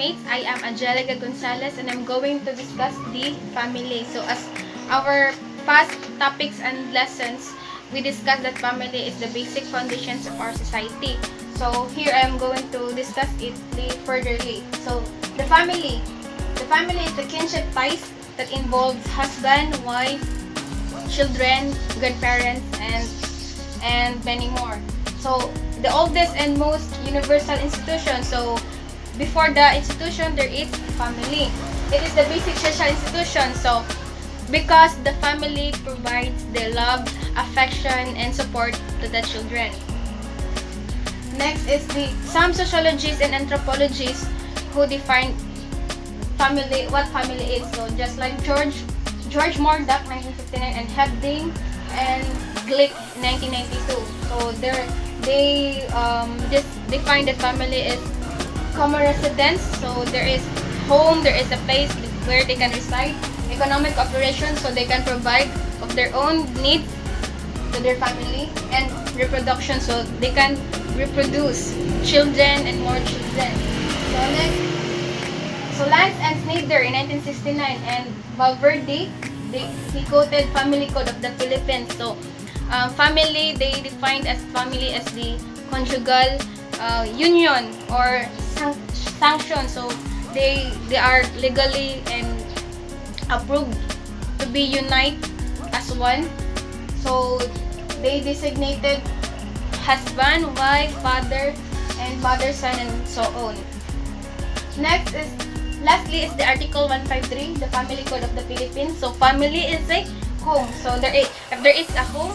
classmates. I am Angelica Gonzales and I'm going to discuss the family. So as our past topics and lessons, we discussed that family is the basic foundations of our society. So here I am going to discuss it furtherly. So the family is the kinship ties that involves husband, wife, children, grandparents, and many more. So the oldest and most universal institution. So before the institution, there is family. It is the basic social institution. So because the family provides the love, affection, and support to the children. Next is some sociologists and anthropologists who define family, what family is. So just like George Murdoch 1959 and Hebding and Glick 1992. So they just define the family as common residence. So there is home, there is a place where they can reside, economic operations, so they can provide of their own needs to their family, and reproduction, so they can reproduce children and more children. So next, so Lance and Snyder in 1969 and Valverde, he quoted Family Code of the Philippines. So family, they defined as family as the conjugal union or sanction. So they are legally and approved to be unite as one. So they designated husband, wife, father, and father, son, and so on. Lastly is the Article 153, the Family Code of the Philippines. So family is a home. So if there is a home,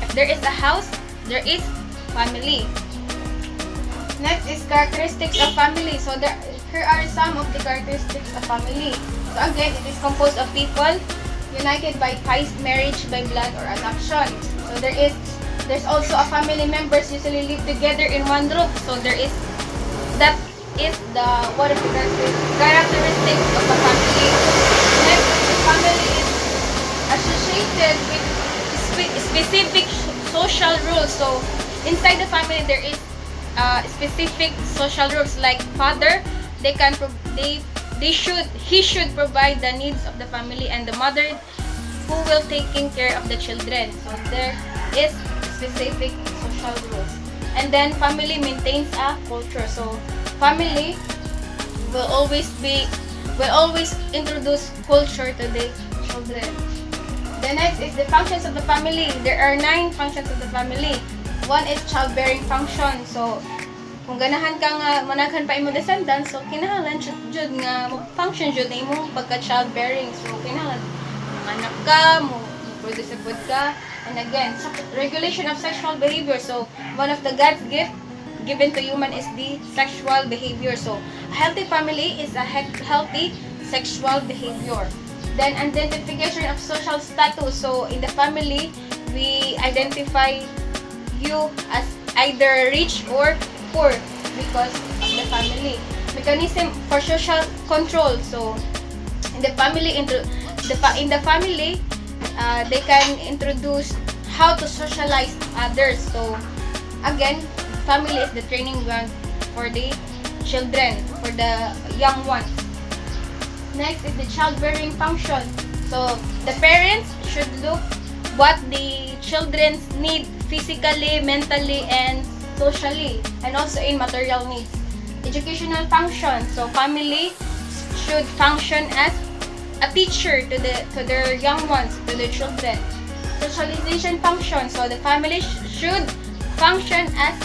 if there is a house, there is family. Next is characteristics of family. So here are some of the characteristics of family. So again, it is composed of people united by ties, marriage by blood or adoption. So there's also a family members usually live together in one roof. So that is one of the characteristics of a family. Next, the family is associated with specific social rules. So inside the family there is specific social rules, like father, he should provide the needs of the family, and the mother who will taking care of the children. So there is specific social rules. And then family maintains a culture. So family will always introduce culture to the children. The next is the functions of the family. There are 9 functions of the family. One is childbearing function. So kung ganahan ka nga managhan pa imo descendant, so kinahanglan jud nga function jud imo pagka childbearing. So kinahanglan anak ka mo produce food ka. And again, regulation of sexual behavior. So one of the God's gift given to human is the sexual behavior. So a healthy family is a healthy sexual behavior. Then identification of social status. So in the family, we identify you as either rich or poor because of the family. Mechanism for social control. So in the family, they can introduce how to socialize others. So again, family is the training ground for the children, for the young ones. Next is the childbearing function. So the parents should look what the children need physically, mentally, and socially, and also in material needs. Educational function. So family should function as a teacher to their young ones, to their children. Socialization function. So the family should function as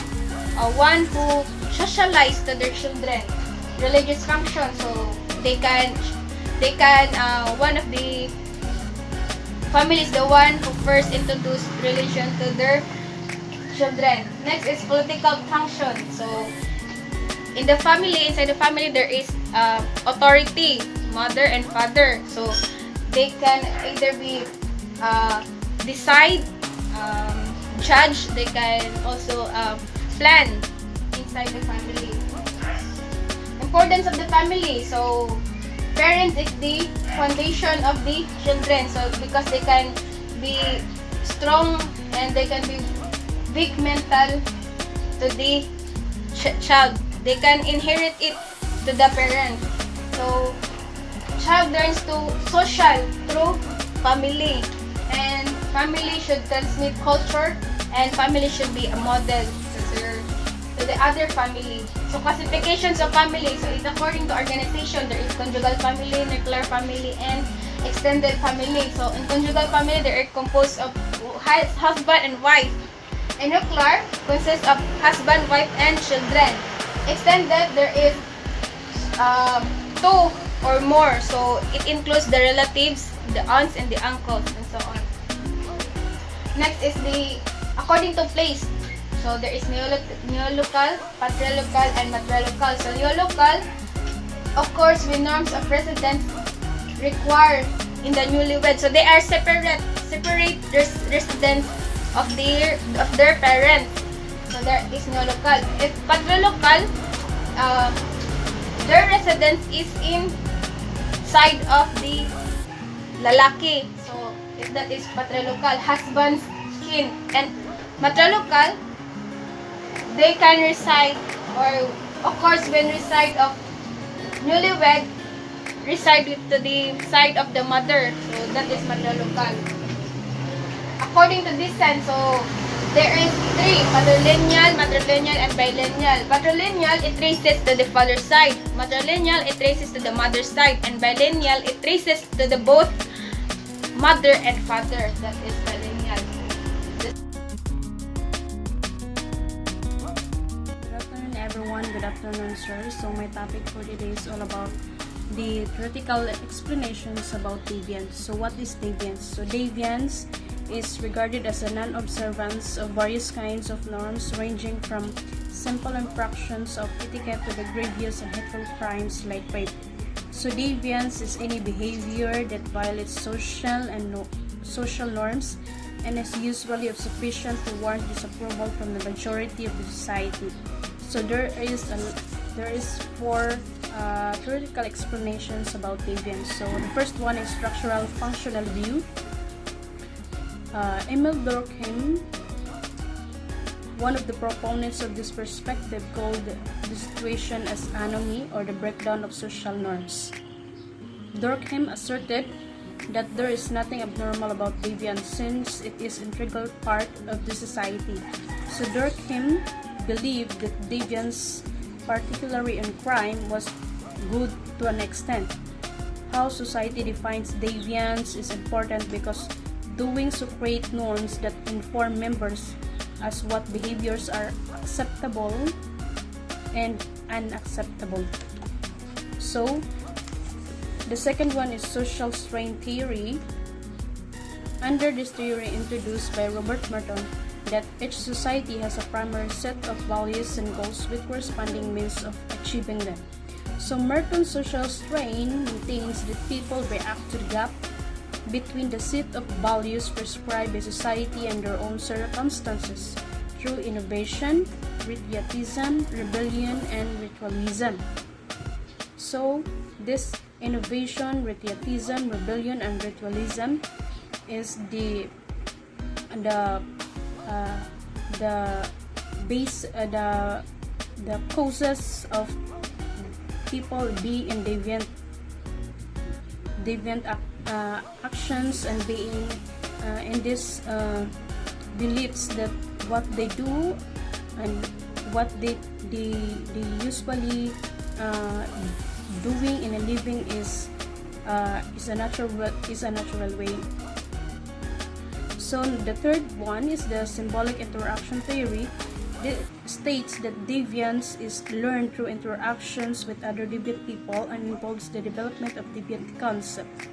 one who socialize to their children. Religious function. So they can one of the family is the one who first introduced religion to their children. Next is political function. So inside the family there is authority, mother and father. So they can either be decide, judge, they can also plan inside the family. Importance of the family. So parents is the foundation of the children. So because they can be strong and they can be big mental to the child. They can inherit it to the parent. So, child learns to social through family. And family should transmit culture, and family should be a model to the other family. So, classifications of family. So, it's according to organization. There is conjugal family, nuclear family, and extended family. So, in conjugal family, they are composed of husband and wife. And nuclear consists of husband, wife, and children. Extended, there is 2 or more. So, it includes the relatives, the aunts, and the uncles, and so on. Next is the according to place. So, there is neolocal, patrilocal, and matrilocal. So, neolocal, of course, with norms of residence required in the newlywed. So, they are separate residence of their parents. So, there is neolocal. If patrilocal, their residence is inside of the lalaki. So, if that is patrilocal, husband's kin. And matrilocal, they can reside, or of course when reside of newlywed, reside to the side of the mother. So that is matrilocal. According to descent, so there is 3, patrilineal, matrilineal, and bilineal. Patrilineal, it traces to the father's side. Matrilineal, it traces to the mother's side. And bilineal, it traces to the both mother and father. That is bilineal. Everyone, good afternoon, sir. So my topic for today is all about the theoretical explanations about deviance. So what is deviance? So deviance is regarded as a non-observance of various kinds of norms ranging from simple infractions of etiquette to the grievous and hateful crimes like rape. So deviance is any behavior that violates social norms and is usually of sufficient to warrant disapproval from the majority of the society. So there is 4 theoretical explanations about deviance. So the first one is structural functional view. Emil Durkheim, one of the proponents of this perspective, called the situation as anomy, or the breakdown of social norms. Durkheim asserted that there is nothing abnormal about deviance since it is an integral part of the society. So Durkheim believed that deviance, particularly in crime, was good to an extent. How society defines deviance is important because doing so create norms that inform members as what behaviors are acceptable and unacceptable. So, the second one is social strain theory. Under this theory introduced by Robert Merton, that each society has a primary set of values and goals with corresponding means of achieving them. So Merton's social strain maintains that people react to the gap between the set of values prescribed by society and their own circumstances through innovation, patriotism, rebellion, and ritualism. So this innovation, patriotism, rebellion, and ritualism is the causes of people being in deviant actions and being in this beliefs that what they do and what they usually doing in a living is a natural way. So the third one is the symbolic interaction theory. It states that deviance is learned through interactions with other deviant people and involves the development of deviant concept.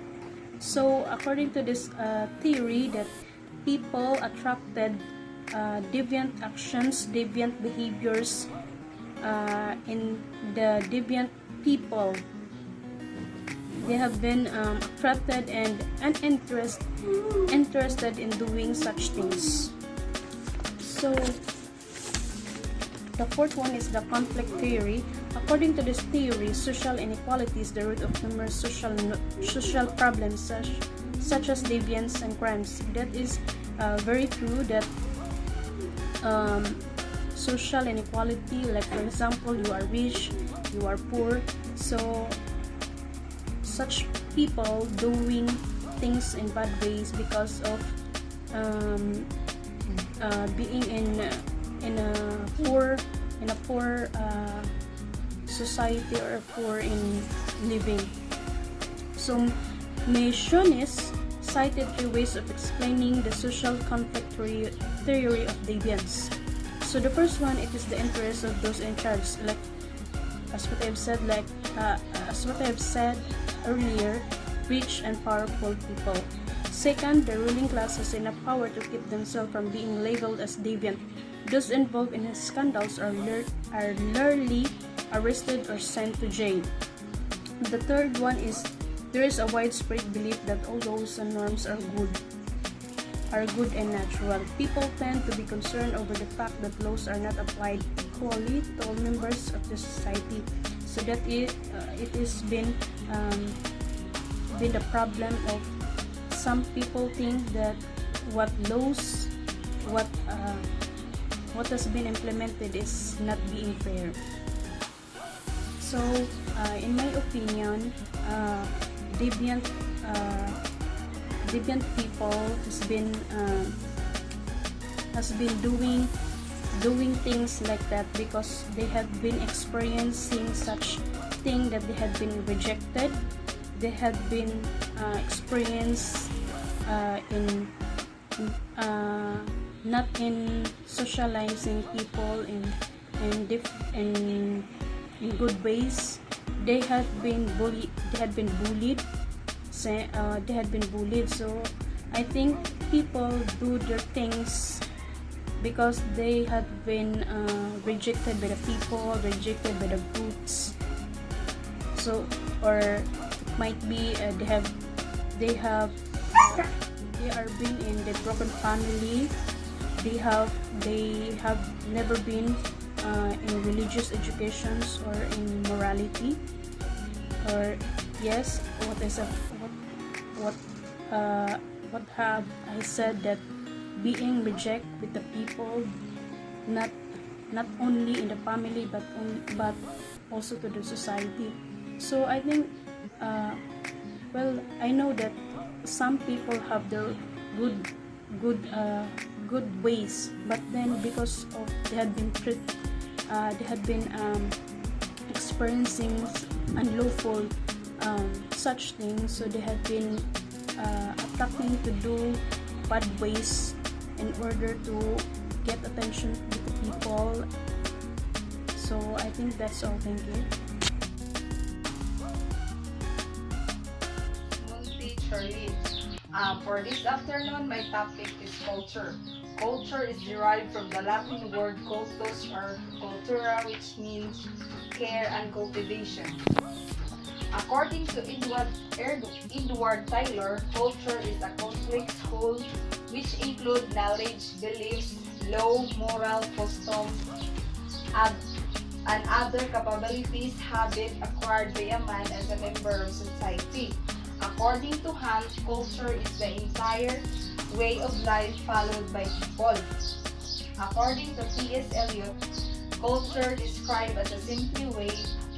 So according to this theory, that people attracted deviant actions, deviant behaviors in the deviant people. They have been attracted and interested in doing such things. So the fourth one is the conflict theory. According to this theory, social inequality is the root of numerous social problems such as deviance and crimes. That is very true, that social inequality, like for example, you are rich, you are poor. So such people doing things in bad ways because of being in a poor society, or poor in living. So Machonius cited 3 ways of explaining the social conflict theory of deviance. So the first one, it is the interest of those in charge, like as what I've said earlier, rich and powerful people. Second, the ruling class has enough power to keep themselves from being labeled as deviant. Those involved in scandals are rarely arrested or sent to jail. The third one is there is a widespread belief that all laws and norms are good and natural. People tend to be concerned over the fact that laws are not applied equally to all members of the society. So that it has been the problem of some people think that what has been implemented is not being fair. So in my opinion, deviant people has been doing things like that because they have been experiencing such thing, that they have been rejected, they have been experienced not in socializing people in good ways. They had been bullied. So I think people do their things because they had been rejected by the people, rejected by the groups. So, or it might be they are being in the broken family. They have never been in religious educations or in morality, or yes, what have I said, that being rejected with the people, not only in the family but also to the society. So I think I know that some people have their good ways, but then because of they had been experiencing unlawful such things, so they have been attempting to do bad ways in order to get attention with the people. So I think that's all. Thank you. For this afternoon, my topic is culture. Culture is derived from the Latin word cultus or cultura, which means care and cultivation. According to Edward Tyler, culture is a complex whole which include knowledge, beliefs, law, moral, custom, and other capabilities, habits acquired by a man as a member of society. According to Hunt, culture is the entire way of life followed by people. According to T.S. Eliot, culture described as a simple way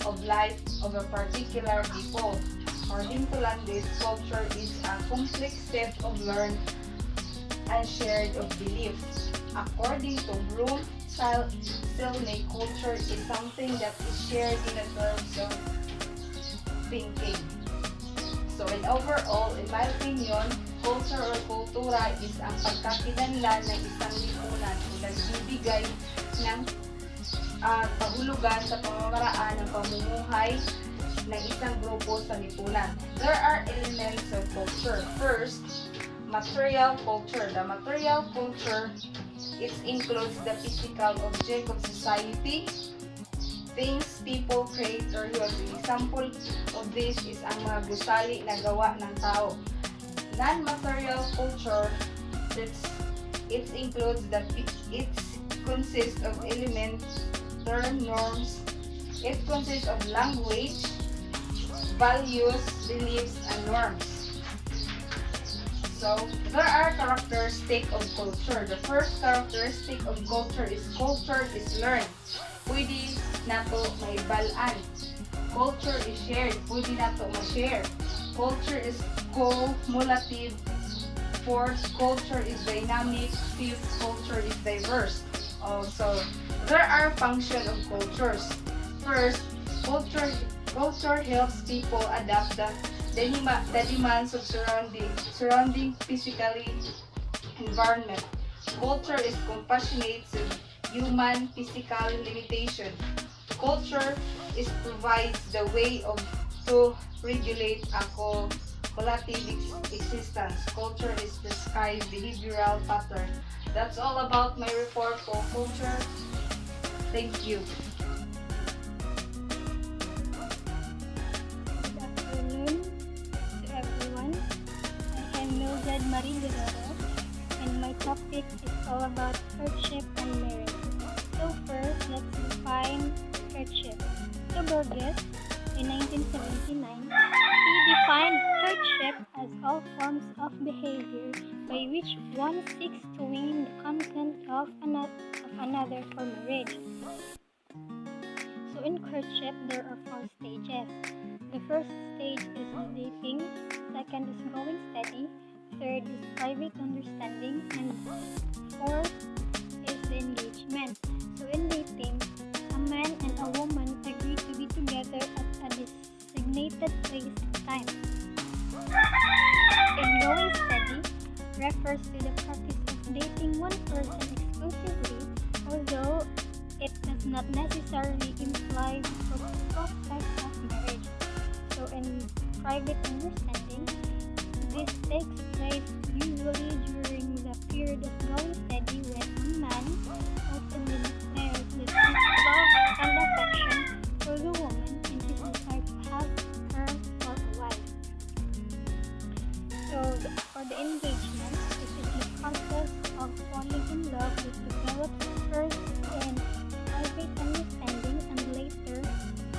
of life of a particular people. According to Landis, culture is a complex set of learned and shared of beliefs. According to Bloom, Selney, culture is something that is shared in terms of thinking. So in overall, in my opinion, culture or kultura is ang pagkakilanlan ng isang lipunan o nagbibigay ng pahulugan sa pamamaraan ng pamumuhay ng isang grupo sa lipunan. There are elements of culture. First, material culture. The material culture, it includes the physical object of society, things people create or use. An example of this is ang mga gusali na gawa ng tao. Non-material culture, it includes it consists of elements, term, norms. It consists of language, values, beliefs, and norms. So, there are characteristics of culture. The first characteristic of culture is learned. Pwede nato maibalaan. Culture is shared. Pwede nato ma-share. Culture is cumulative. Fourth, culture is dynamic. Fifth, culture is diverse. So, there are functions of cultures. First, culture helps people adapt the demands of surrounding physically environment. Culture is compassionate to human physical limitation. Culture provides the way to regulate a collective existence. Culture is prescribed behavioral pattern. That's all about my report for culture. Thank you. And my topic is all about courtship and marriage. So first, let's define courtship. So Burgess, in 1979, he defined courtship as all forms of behavior by which one seeks to win the consent of another for marriage. So in courtship, there are 4 stages. The first stage is dating, second is going steady, third is private understanding, and fourth is the engagement. So in dating, a man and a woman agree to be together at a designated place and time. In going steady refers to the practice of dating one person exclusively, although it does not necessarily imply the prospect of marriage. So in private understanding, this takes place usually during the period of going steady when a man openly declares his love and affection for the woman and his desire to have her for a wife. So for the engagement, it is the process of falling in love which develops first in private understanding and later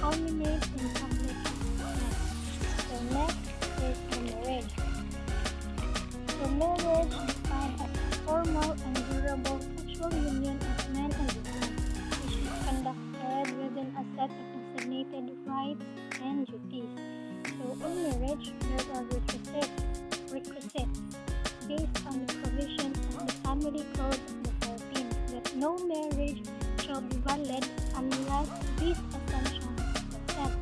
culminates in public engagement. So next is the marriage. So marriage defined as a formal and durable sexual union of man and woman, which is conducted within a set of designated rights and duties. So in marriage, there are requisites based on the provisions of the Family Code of the Philippines that no marriage shall be valid unless these essentials are set.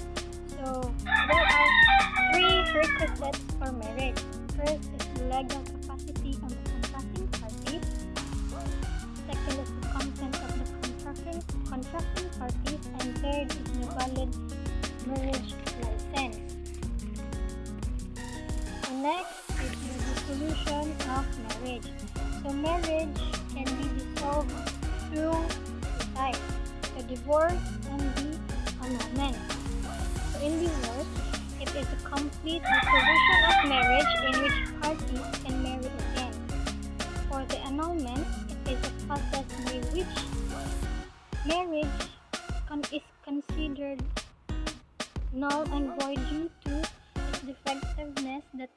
So there are 3 requisites for marriage. First is the legal capacity of the contracting parties. Second is the consent of the contracting parties. And third is the valid marriage license. So next is the dissolution of marriage. So marriage can be dissolved through 2 types: the divorce and the annulment. So in divorce, it is a complete dissolution of marriage in which parties can marry again. For the annulment, it is a process by which marriage is considered null and void due to its defectiveness that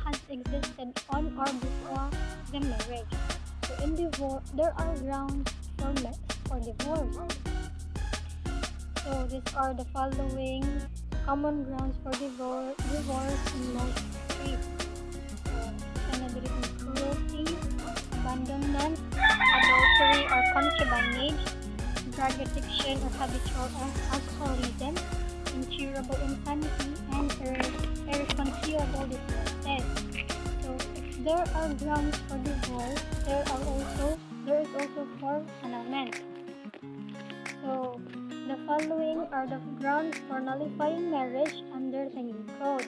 has existed on or before the marriage. So in divorce, there are grounds for divorce. So these are the following common grounds for divorce in most states. Cruelty, abandonment, adultery or concubinage, drug addiction or habitual alcoholism, incurable insanity, and irreconcilable differences. So if there are grounds for divorce, there is also for annulment. So the following are the grounds for nullifying marriage under the new code.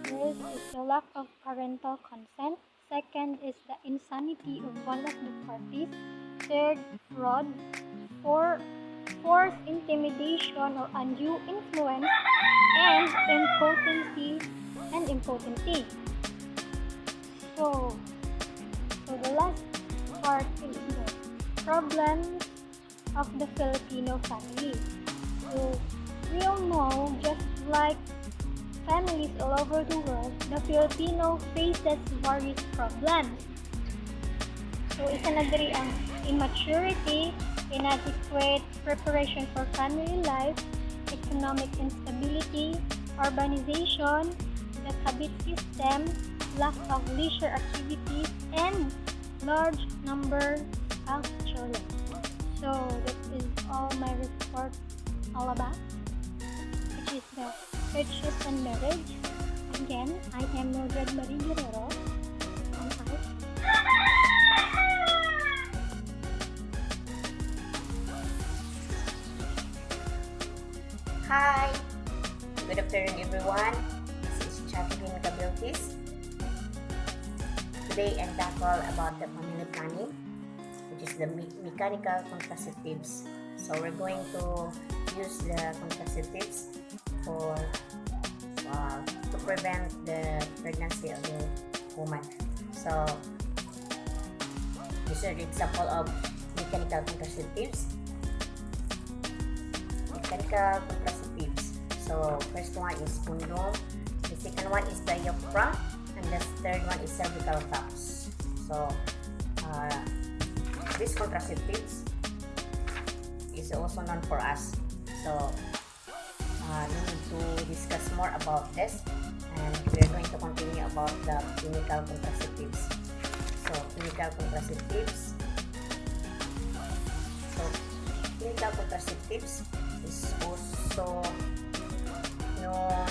First is the lack of parental consent. Second is the insanity of one of the parties. Third, fraud. Fourth, intimidation or undue influence. And impotency. So the last part is the problems of the Filipino family. So we all know, just like families all over the world, the Filipino faces various problems. So, isa na diri ang immaturity, inadequate preparation for family life, economic instability, urbanization, the habit system, lack of leisure activities, and large number of children. So that is all my report all about, which is the friendship and marriage. Again, I am Mildred Marie Guerrero. Hi! Good afternoon everyone. This is Jacqueline. Today I'm tackle about the family planning, which is the mechanical contraceptives. So we're going to use the contraceptives to prevent the pregnancy of the woman. So this is an example of mechanical contraceptives. So first one is condom, the second one is diaphragm, and the third one is cervical caps. So these contraceptives is also known for us. So we need to discuss more about this, and we are going to continue about the clinical contraceptives. So clinical contraceptives. So clinical contraceptives is also known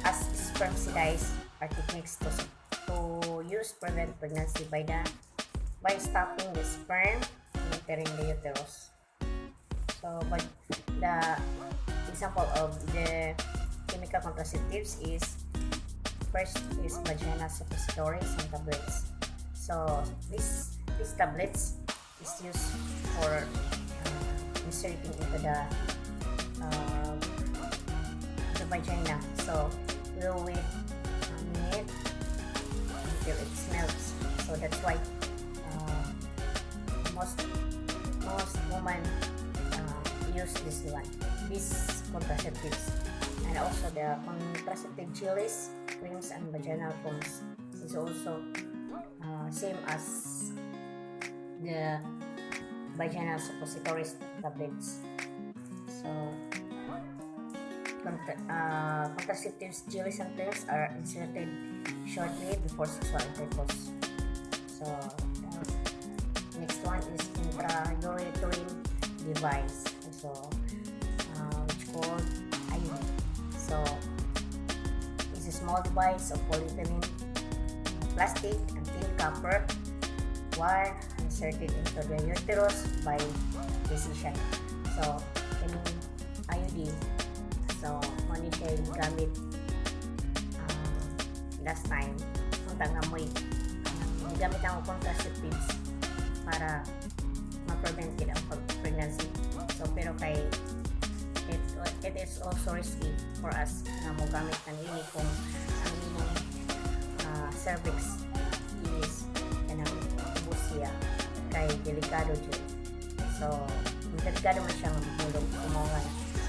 as spermicides, are techniques to use prevent pregnancy by stopping the sperm entering the uterus. So, but the example of the chemical contraceptives is first is vagina suppositories and tablets. So these tablets is used for inserting into the vagina. So we'll wait a minute until it melts. So that's why most women use these contraceptives, and also the contraceptive jellies, creams, and vaginal foams is also same as the vaginal suppositories tablets. So contraceptives, jellies, and pills are inserted shortly before sexual intercourse. So next one is intrauterine device, so which called IUD. So it's a small device of polyethylene, plastic, and thin copper wire inserted into the uterus by physician. So kaning IUD, so money siya gamit last time unta nga mo'y gamit ang contraceptives para ma-prevent ang pregnancy. So pero kay it is also risky for us na mo gamit ng ini kung ang imong cervix is kanang ubos siya kay delikado dyan. So delikado man siyang hulog kumawa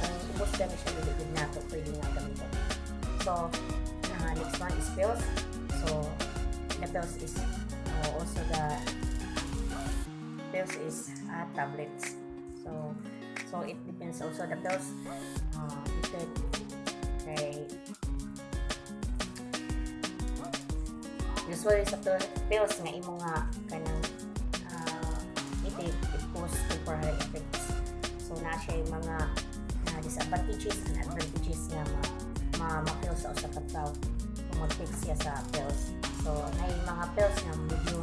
kung ubos gani siya liligid nato pwede nga gamitin. So next one is pills. So the pills is also the pills is tablets. So it depends also the pills usually sa pills nga imo nga kanang it cause temporary effects. So na siya yung mga disadvantages and advantages nga ma-pills sa usa ka tao kung mag-take siya sa pills. So na yung mga pills nga medyo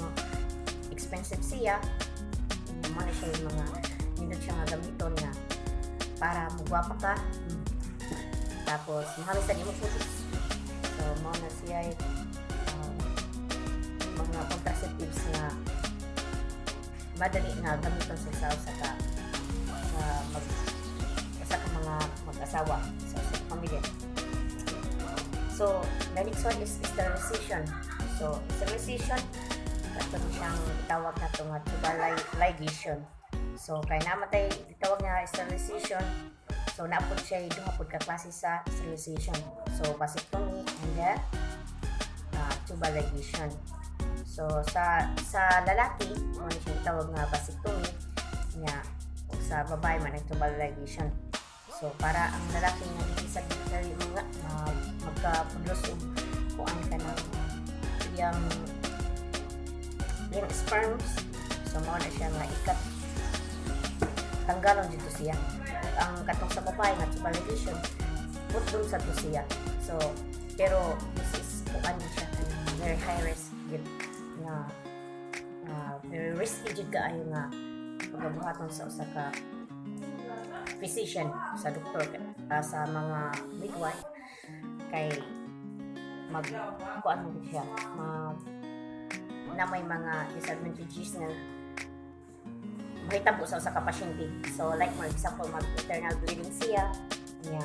expensive siya, mo na siya yung mga nindot siya nga gamiton nga para magwapa ka, tapos mahamis sa di mo putis. So mo na siya mga contraceptives nga madali nga gamiton sa mga mag-asawa sa pamilya. So the next one is sterilization. So sterilization katong siyang itawag na ito nga tubal ligation. So kaya namatay itawag nga sterilization So naapod siya duha pud ka klase sa sterilization. So vasectomy and the tubal ligation. So sa lalaki mo siya tawag nga vasectomy nya, o sa babae man ang tubal ligation. So para ang lalaki nga dili sa mga magka-produce og kuan ka ng yung sperms. So mao na siya nga ikat tanggalon dito siya. Ang katong sa babae nga tubal ligation put dun sa to siya. So pero this is kuan siya very high risk gid nga very risky jud kaayo nga pagbuhaton sa usa ka physician, sa doktor, sa mga midwife kay kuan mo siya na may mga disadvantages na mahitabo sa usa ka pasyente. So like for example mag-internal bleeding siya nya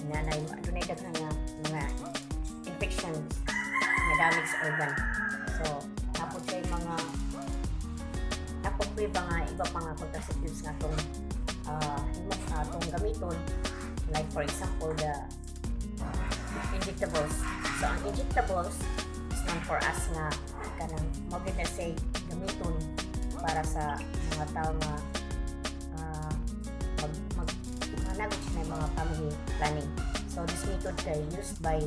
nanay adunay daghan nga mga infections nga damage organ. So tapos siya mga iba pa nga contraceptives nga itong gamiton, like for example the injectables. So ang injectables is known for us nga kanang mabit na say gamiton para sa mga tao nga managos na mga family planning. So this method is used by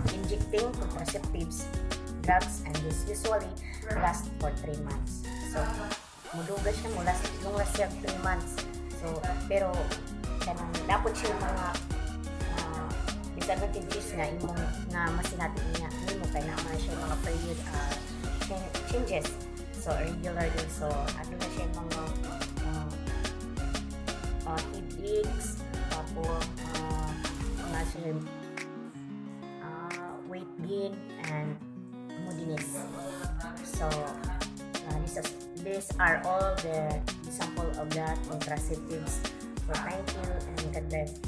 injecting contraceptives drugs, and this usually last for 3 months. So muduga siya long last siya 3 months. So pero kanang dapat siya mga disadvantages na imong nga masinatin niya nimo kay na siya mga period changes. So irregularly, so ano na siya mga headaches, tapos mga siya weight gain and moodiness. So these are all the example of the contraceptives. So thank you and God bless.